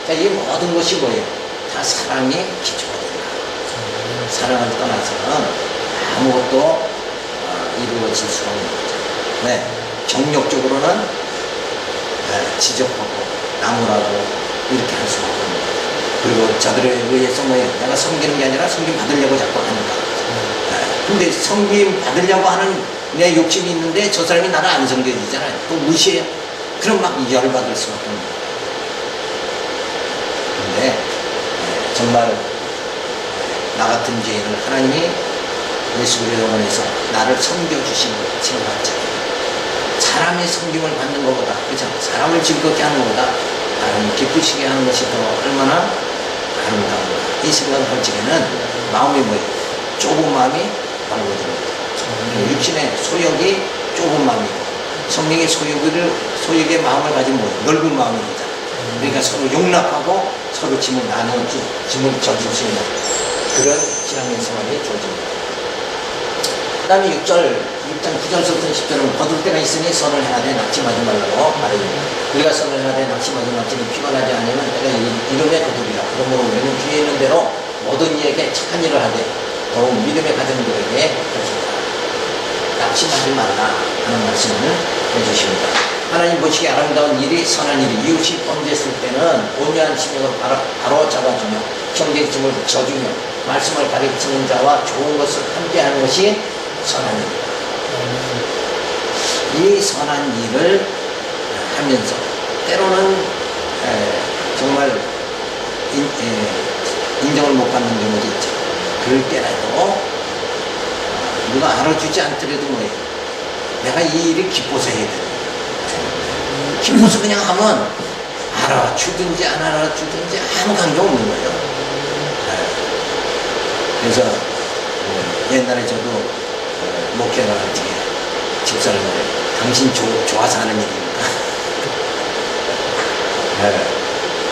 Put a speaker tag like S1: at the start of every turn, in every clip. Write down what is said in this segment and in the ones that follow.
S1: 자, 이 모든 것이 뭐예요? 다 사랑의 기초가 된다. 사랑을 떠나서는 아무것도 이루어질 수가 없는 거죠. 네. 정력적으로는 지적하고 나무라고 이렇게 할 수가 없는 거죠. 그리고 저들에 의해서 뭐예요? 내가 섬기는 게 아니라 섬김 받으려고 자꾸 하니까. 근데 섬김 받으려고 하는 내 욕심이 있는데 저 사람이 나를 안 섬겨주잖아요. 또 무시해요. 그럼 막 열받을 수밖에 없는 거예요. 근데 정말 나 같은 죄인을 하나님이 예수 그리스도 안에서 나를 섬겨주신 걸 생각하잖아요. 사람의 섬김을 받는 것보다, 그죠? 사람을 즐겁게 하는 것보다 하나님 기쁘시게 하는 것이 더 얼마나 아름다운가. 이 생각을 할 적에는 마음이 뭐예요? 좁은 마음이 넓어집니다. 육신의 소욕이 좁은 마음이고 성령의 소욕의 마음을 가진 뭐예요? 넓은 마음입니다. 그러니까 서로 용납하고 서로 짐을 짐을 져줄 수 있는 그런 신앙의 생활이 주어집니다. 그 다음에 6장 9절부터 10절은 거둘 때가 있으니 선을 해야 돼 낙심하지 말라고 말해줍니다. 우리가 선을 해야 돼 낙심하지 말지니 피곤하지 않으면 내가 이름에 거두리라. 그러므로 우리는 뒤에 있는 대로 모든 이에게 착한 일을 하되 더욱 믿음의 가정들에게 해줍니다. 낙심하지 말라 하는 말씀을 해주십니다. 하나님 보시기에 아름다운 일이 선한 일이 이웃이 범죄했을 때는 온유한 심령으로 바로 잡아주며 형제의 짐을 져주며 말씀을 가르치는 자와 좋은 것을 함께하는 것이 선한 일이다. 이 선한 일을 하면서 때로는 정말 인정을 못 받는 경우도 있죠. 그럴 때라도 누가 알아주지 않더라도 뭐예요? 내가 이 일이 기뻐서 해야 돼. 기뻐서 그냥 하면 알아주든지 안 알아주든지 아무 관계 없는 거예요. 그래서 옛날에 저도 목회를 할 때 집사람을 당신 좋아서 하는 일입니까?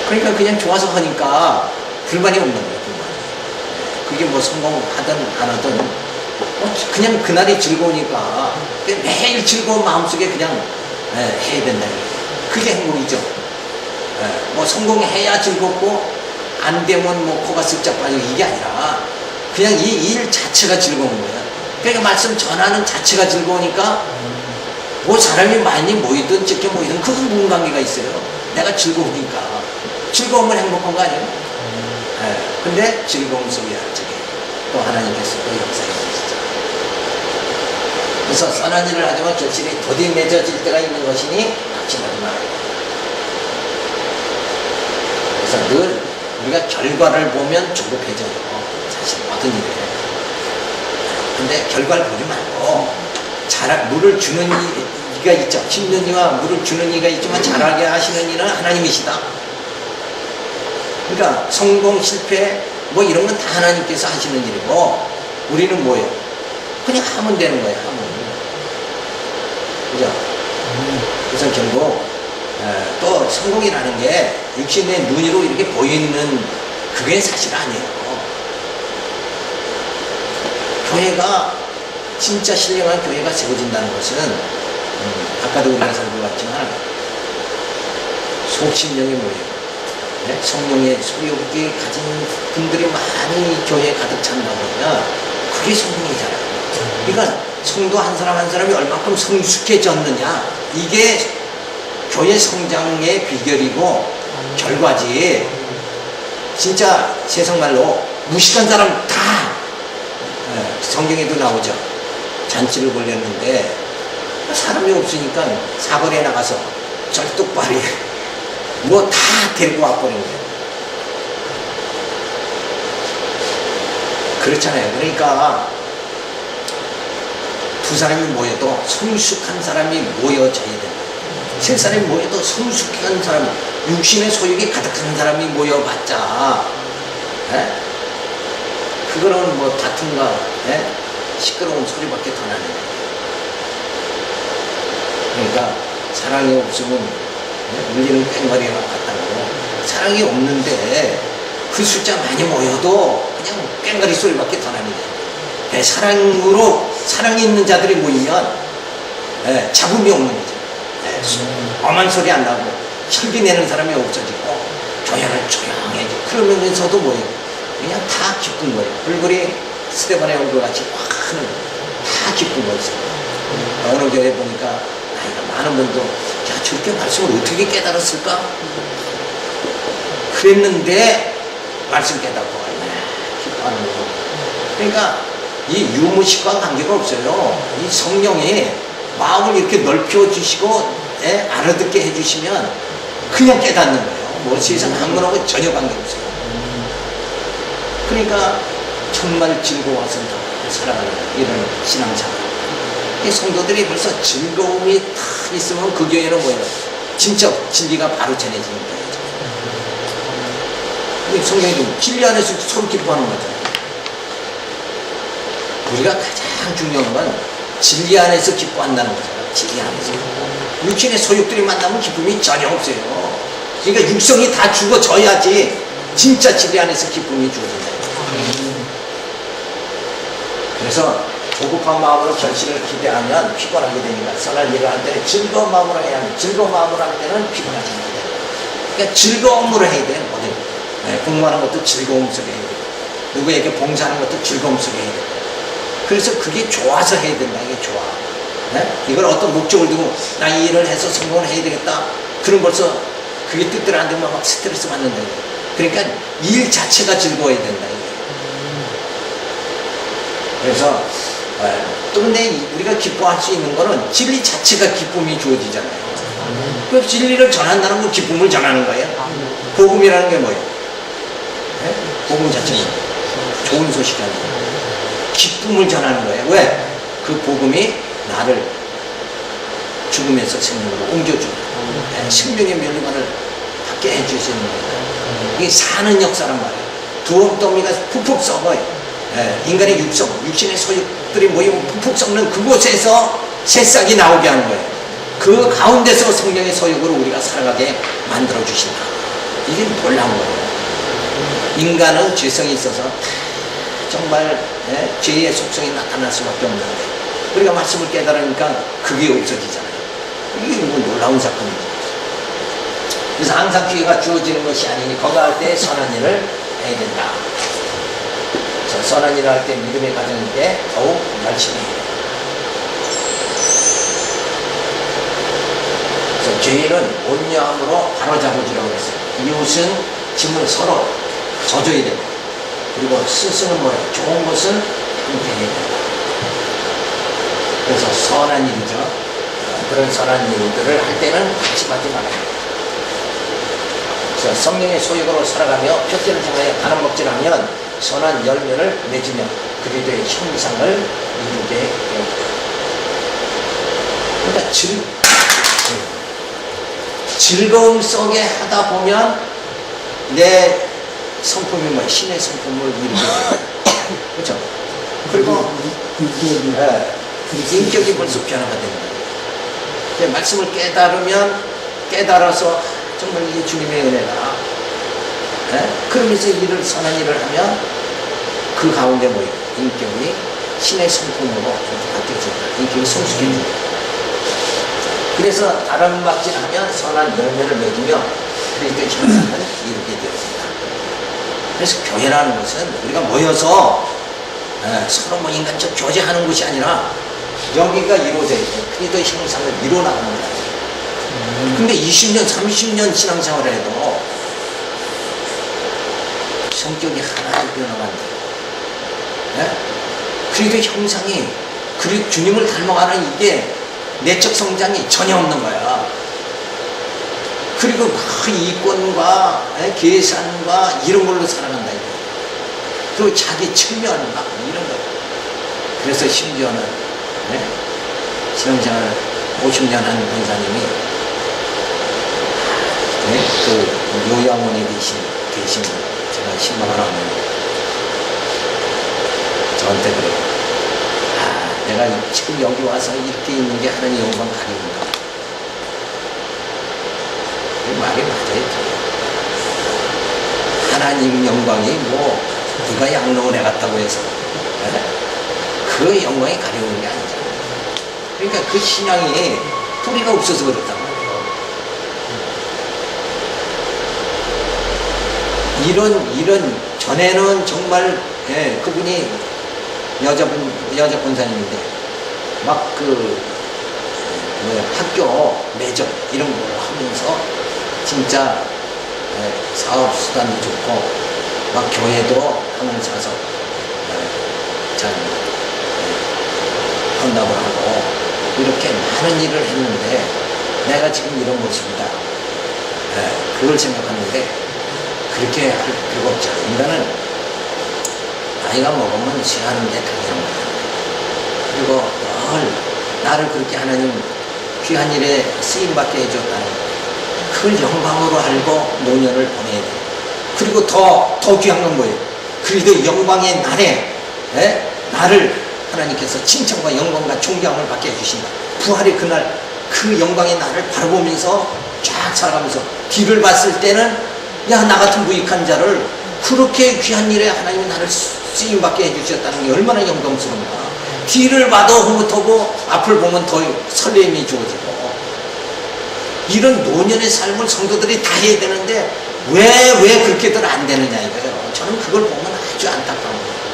S1: 그러니까 그냥 좋아서 하니까 불만이 없는 거예요. 그게 뭐 성공하든 안 하든 그냥 그날이 즐거우니까 매일 즐거운 마음속에 그냥 해야 된다. 그게 행복이죠. 뭐 성공해야 즐겁고 안 되면 뭐 코가 쓱짝 빠지고 이게 아니라 그냥 이 일 자체가 즐거운 거예요. 그러니까 말씀 전하는 자체가 즐거우니까 뭐 사람이 많이 모이든 적게 모이든 그건 무슨 관계가 있어요. 내가 즐거우니까. 즐거움은 행복한 거 아니에요? 근데 즐거움 속에 또 하나님께서 또 역사해 주시죠. 그래서 선한 일을 하지만 결실이 더디 맺어질 때가 있는 것이니 낙심하지 말아요. 그래서 늘 우리가 결과를 보면 조급해져요. 사실 모든 일에. 근데 결과를 보지 말고 물을 주는 이가 있죠. 심는 이와 물을 주는 이가 있지만 잘하게 하시는 이는 하나님이시다. 그러니까 성공, 실패 뭐 이런 건 다 하나님께서 하시는 일이고 우리는 뭐예요? 그냥 하면 되는 거예요. 하면. 그죠? 그래서 결국 또 성공이라는 게 육신의 눈으로 이렇게 보이는 그게 사실 아니에요. 교회가 진짜 신령한 교회가 세워진다는 것은 아까도 우리가 살펴봤지만 속심령이 뭐예요? 성령의 소욕이 가진 분들이 많이 교회에 가득 찬다 보면 그게 성공이잖아요. 그러니까 성도 한 사람 한 사람이 얼마큼 성숙해졌느냐 이게 교회 성장의 비결이고 결과지. 진짜 세상말로 무식한 사람 다 성경에도 나오죠. 잔치를 벌였는데 사람이 없으니까 사거리에 나가서 절뚝발이 뭐 다 데리고 와버린 거예요. 그렇잖아요. 그러니까 두 사람이 모여도 성숙한 사람이 모여져야 된다. 세 사람이 모여도 성숙한 사람, 육신의 소욕이 가득한 사람이 모여봤자 그거는 뭐 다툼과 시끄러운 소리밖에 더 나는 거예요. 그러니까 사랑이 없으면 물리는 꽹과리와 같다고. 사랑이 없는데 그 숫자 많이 모여도 그냥 꽹과리 소리밖에 더 나는 거예요. 사랑이 있는 자들이 모이면 잡음이 없는 거죠. 엄한 소리 안 나고 혈기 내는 사람이 없어지고 교회는 조용해져. 그러면서도 뭐예요? 그냥 다 기쁜 거예요. 얼굴이 스테반의 얼굴 같이 확 하는, 다 기쁜 거였어요. 어느 교회 보니까 나이가 많은 분도 야, 저렇게 말씀을 어떻게 깨달았을까? 그랬는데 말씀 깨닫고 얼마나 기뻐하는 거고. 그러니까 이 유무식과 관계가 없어요. 이 성령이 마음을 이렇게 넓혀 주시고 알아듣게 해주시면 그냥 깨닫는 거예요. 뭐 세상 한 거하고 전혀 관계없어요. 그러니까 정말 즐거워서 살아가는 이런 신앙생활. 이 성도들이 벌써 즐거움이 딱 있으면 그 교회는 뭐예요? 진짜 진리가 바로 전해지는 거예요. 성경이 진리 안에서 서로 기뻐하는 거잖아요. 우리가 가장 중요한 건 진리 안에서 기뻐한다는 거잖아요. 진리 안에서. 육신의 소욕들이 만나면 기쁨이 전혀 없어요. 그러니까 육성이 다 죽어져야지 진짜 진리 안에서 기쁨이 주어진다. 그래서 조급한 마음으로 결실을 기대하면 피곤하게 되니까 선한 일을 할 때는 즐거운 마음으로 해야 합니다. 즐거운 마음으로 할 때는 피곤하지 않게 돼요. 그러니까 즐거움으로 해야 돼요. 공부하는 것도 즐거움 속에 해야 돼요. 누구에게 봉사하는 것도 즐거움 속에 해야 돼요. 그래서 그게 좋아서 해야 된다. 이게 좋아. 이걸 어떤 목적을 두고 나 이 일을 해서 성공을 해야 되겠다. 그럼 벌써 그게 뜻대로 안 되면 막 스트레스 받는다. 그러니까 일 자체가 즐거워야 된다. 그래서 또 근데 우리가 기뻐할 수 있는 거는 진리 자체가 기쁨이 주어지잖아요. 그 진리를 전한다는 건 기쁨을 전하는 거예요. 복음이라는 게 뭐예요? 복음 자체가 좋은 소식이 아니에요. 기쁨을 전하는 거예요. 왜? 그 복음이 나를 죽음에서 생명으로 옮겨주는 생명의 면류관을 받게 해주시는 거예요. 이게 사는 역사란 말이에요. 두엄더미가 푹푹 썩어요. 인간의 육신의 소욕들이 모이면 푹푹 썩는 그곳에서 새싹이 나오게 하는 거예요. 그 가운데서 성령의 소욕으로 우리가 살아가게 만들어주신다. 이게 놀라운 거예요. 인간은 죄성이 있어서 정말 죄의 속성이 나타날 수밖에 없는 거예요. 우리가 말씀을 깨달으니까 그게 없어지잖아요. 이게 뭐 놀라운 사건이죠. 그래서 항상 기회가 주어지는 것이 아니니 건강할 때 선한 일을 해야 된다. 선한 일을 할 때 믿음의 가정일 때 더욱 열심히 해야 돼요. 그래서 죄인은 온유함으로 바로잡아주라고 했어요. 이웃은 짐을 서로 져줘야 되고, 그리고 스스는 뭐예요? 좋은 것은 함께 해야 된다. 그래서 선한 일이죠. 그런 선한 일들을 할 때는 방심하지 말아요. 그래서 성령의 소욕으로 살아가며 표대를 향하여 가는 먹질하면 선한 열매를 맺으며 그리스도의 형상을 이루게 됩니다. 그러니까 즐거움 속에 하다 보면 내 성품이 뭐야? 신의 성품을 이루게 돼요. 그렇죠? 그리고 인격이 벌써 변화가 됩니다. 말씀을 깨달아서 정말 이게 주님의 은혜다. 그러면서 선한 일을 하면 그 가운데 뭐예요? 인격이 신의 성품으로 바뀌어진다. 인격이 성숙해진다. 그래서 다른 막질하면 선한 열매를 맺으며 그리스도의 형상을 이루게 되었습니다. 그래서 교회라는 것은 우리가 모여서 서로 뭐 인간적 교제하는 것이 아니라 여기가 이루어져 있고 그리스도의 형상을 이루어나가는 거예요. 근데 20년, 30년 신앙생활을 해도 성격이 하나도 변화가 안 돼요. 그리스도의 형상이 주님을 닮아가는 이게 내적 성장이 전혀 없는 거야. 그리고 막 이권과 계산과 이런 걸로 살아간다. 그리고 자기 측면 막 이런 거. 그래서 심지어는 신앙생활 50년 한 권사님이 그 요양원에 계신 제가 신방을 하면 저한테 그래요. 내가 지금 여기 와서 이렇게 있는 게 하나님 영광 가리는가? 그 말이 맞아요. 하나님 영광이 뭐 네가 양로원에 갔다고 해서 그 영광이 가려우는 게 아니잖아요. 그러니까 그 신앙이 뿌리가 없어서 그렇단 말이에요. 이런 전에는 정말 예, 그분이 여자 권사님인데 막 학교 매점 이런 걸 하면서 진짜 예, 사업 수단도 좋고 막 교회도 땅을 사서 잘 헌납을 하고 이렇게 많은 일을 했는데 내가 지금 이런 모습이다. 그걸 생각하는데 그렇게 할 필요가 없죠. 인간은 나이가 먹으면 시하는 게 당연한 거예요. 그리고 늘 나를 그렇게 하나님 귀한 일에 쓰임받게 해줬다는 그걸 영광으로 알고 노년을 보내야 돼요. 그리고 더 귀한 건 뭐예요? 그래도 영광의 날에 나를 하나님께서 칭찬과 영광과 존경을 받게 해주신다. 부활의 그날 그 영광의 날을 바라보면서 쫙 살아가면서 뒤를 봤을 때는 야, 나 같은 무익한 자를 그렇게 귀한 일에 하나님이 나를 쓰임받게 해주셨다는 게 얼마나 영광스러운가. 뒤를 봐도 흐뭇하고 앞을 보면 더 설렘이 주어지고 이런 노년의 삶을 성도들이 다 해야 되는데 왜 그렇게들 안 되느냐 이거예요. 저는 그걸 보면 아주 안타까운 거예요.